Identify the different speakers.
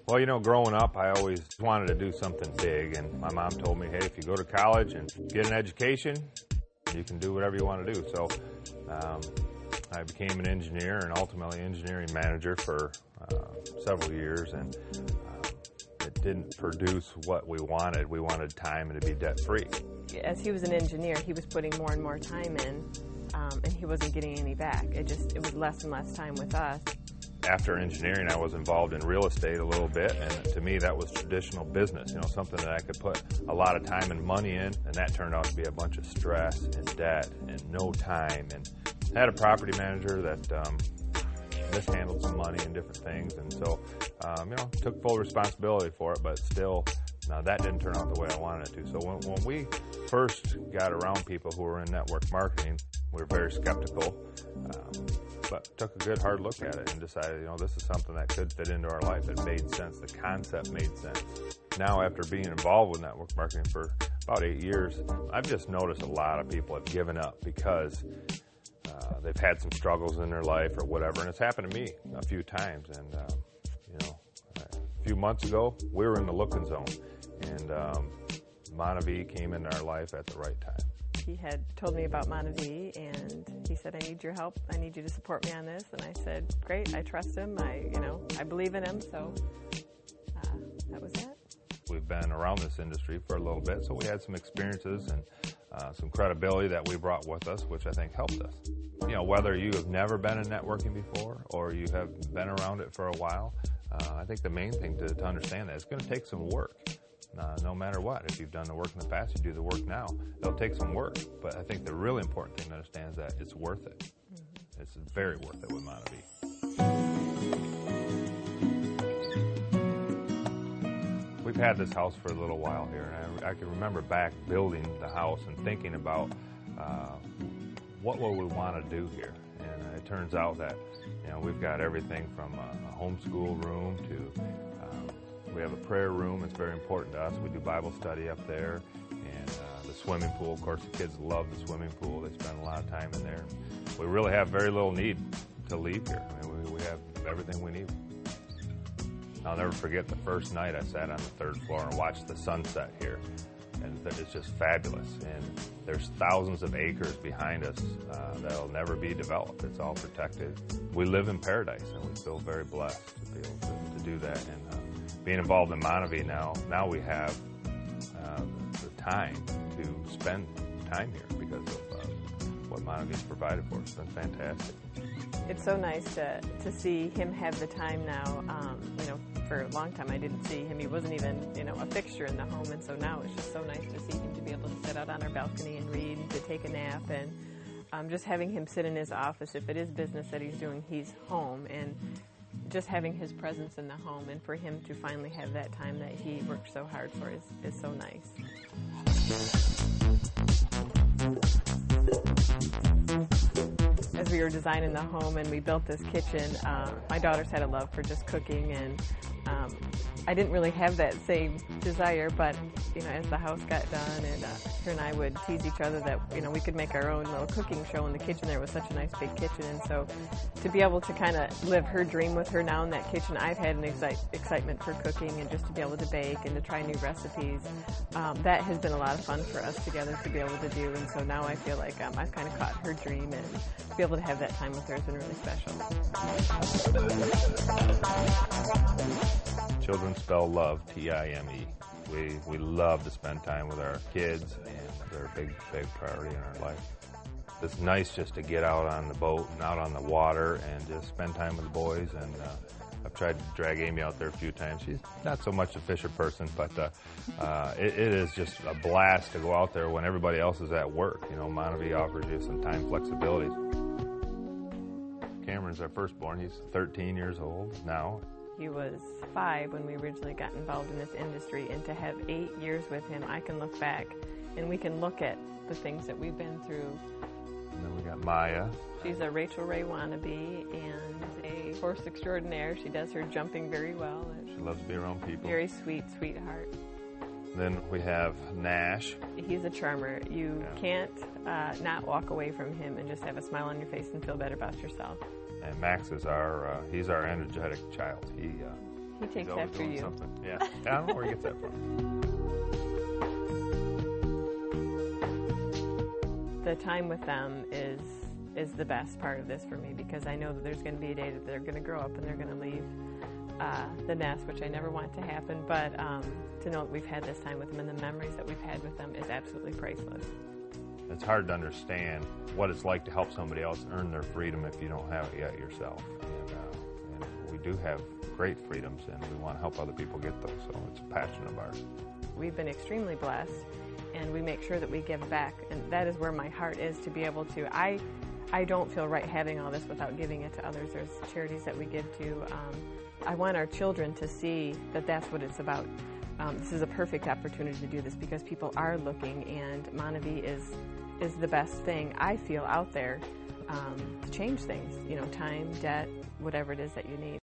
Speaker 1: Well, you know, growing up, I always wanted to do something big, and my mom told me, hey, if you go to college and get an education, you can do whatever you want to do. So I became an engineer and ultimately engineering manager for several years, and it didn't produce what we wanted. We wanted time and to be debt-free.
Speaker 2: As he was an engineer, he was putting more and more time in, and he wasn't getting any back. It was less and less time with us.
Speaker 1: After engineering, I was involved in real estate a little bit, and to me that was traditional business, you know, something that I could put a lot of time and money in, and that turned out to be a bunch of stress and debt and no time. And I had a property manager that mishandled some money and different things, and so, you know, took full responsibility for it, but still, that didn't turn out the way I wanted it to. So when we first got around people who were in network marketing, we were very skeptical, but took a good hard look at it and decided, you know, this is something that could fit into our life. It made sense. The concept made sense. Now, after being involved with network marketing for about 8 years, I've just noticed a lot of people have given up because they've had some struggles in their life or whatever, and it's happened to me a few times. And, you know, a few months ago, we were in the looking zone, and Monavie came into our life at the right time.
Speaker 2: He had told me about Monavie, and he said, I need your help. I need you to support me on this. And I said, great, I trust him. I believe in him. So that was it.
Speaker 1: We've been around this industry for a little bit, so we had some experiences and some credibility that we brought with us, which I think helped us. You know, whether you have never been in networking before or you have been around it for a while, I think the main thing to understand that it's going to take some work. No matter what, if you've done the work in the past, you do the work now. It'll take some work, but I think the really important thing to understand is that it's worth it. Mm-hmm. It's very worth it with Monavie. We've had this house for a little while here, and I can remember back building the house and thinking about what would we want to do here. And it turns out that, you know, we've got everything from a homeschool room to we have a prayer room. It's very important to us. We do Bible study up there, and the swimming pool. Of course, the kids love the swimming pool. They spend a lot of time in there. We really have very little need to leave here. I mean, we have everything we need. I'll never forget the first night I sat on the third floor and watched the sunset here, and it's just fabulous. And there's thousands of acres behind us that'll never be developed. It's all protected. We live in paradise, and we feel very blessed to be able to do that. And being involved in Monavie now we have the time to spend time here because of what Monavie's provided for us. It's been fantastic.
Speaker 2: It's so nice to see him have the time now. You know, for a long time I didn't see him. He wasn't even, you know, a fixture in the home, and so now it's just so nice to see him to be able to sit out on our balcony and read and to take a nap, and just having him sit in his office. If it is business that he's doing, he's home, and just having his presence in the home, and for him to finally have that time that he worked so hard for is so nice. As we were designing the home and we built this kitchen, my daughters had a love for just cooking, and I didn't really have that same desire, but, you know, as the house got done, and her and I would tease each other that, you know, we could make our own little cooking show in the kitchen. There was such a nice big kitchen, and so to be able to kind of live her dream with her now in that kitchen, I've had an excitement for cooking and just to be able to bake and to try new recipes. That has been a lot of fun for us together to be able to do, and so now I feel like I've kind of caught her dream, and to be able to have that time with her has been really special.
Speaker 1: Children spell love, T-I-M-E. We love to spend time with our kids, and they're a big priority in our life. It's nice just to get out on the boat and out on the water and just spend time with the boys. And I've tried to drag Amy out there a few times. She's not so much a fisher person, but it is just a blast to go out there when everybody else is at work. You know, Monavie offers you some time flexibility. Cameron's our firstborn. He's 13 years old now.
Speaker 2: He was 5 when we originally got involved in this industry, and to have 8 years with him, I can look back and we can look at the things that we've been through.
Speaker 1: And then we got Maya.
Speaker 2: She's a Rachel Ray wannabe and a horse extraordinaire. She does her jumping very well.
Speaker 1: She loves to be around people.
Speaker 2: Very sweet, sweetheart.
Speaker 1: Then we have Nash.
Speaker 2: He's a charmer. You can't not walk away from him and just have a smile on your face and feel better about yourself.
Speaker 1: And Max is he's our energetic child.
Speaker 2: He takes
Speaker 1: he's always
Speaker 2: after
Speaker 1: doing
Speaker 2: you.
Speaker 1: something. Yeah. I don't know where he gets that from.
Speaker 2: The time with them is the best part of this for me, because I know that there's going to be a day that they're going to grow up and they're going to leave the nest, which I never want to happen, but to know that we've had this time with them and the memories that we've had with them is absolutely priceless.
Speaker 1: It's hard to understand what it's like to help somebody else earn their freedom if you don't have it yet yourself. And we do have great freedoms, and we want to help other people get those, so it's a passion of ours.
Speaker 2: We've been extremely blessed, and we make sure that we give back, and that is where my heart is, to be able to. I don't feel right having all this without giving it to others. There's charities that we give to. I want our children to see that that's what it's about. This is a perfect opportunity to do this because people are looking, and Monavie is the best thing I feel out there to change things. You know, time, debt, whatever it is that you need.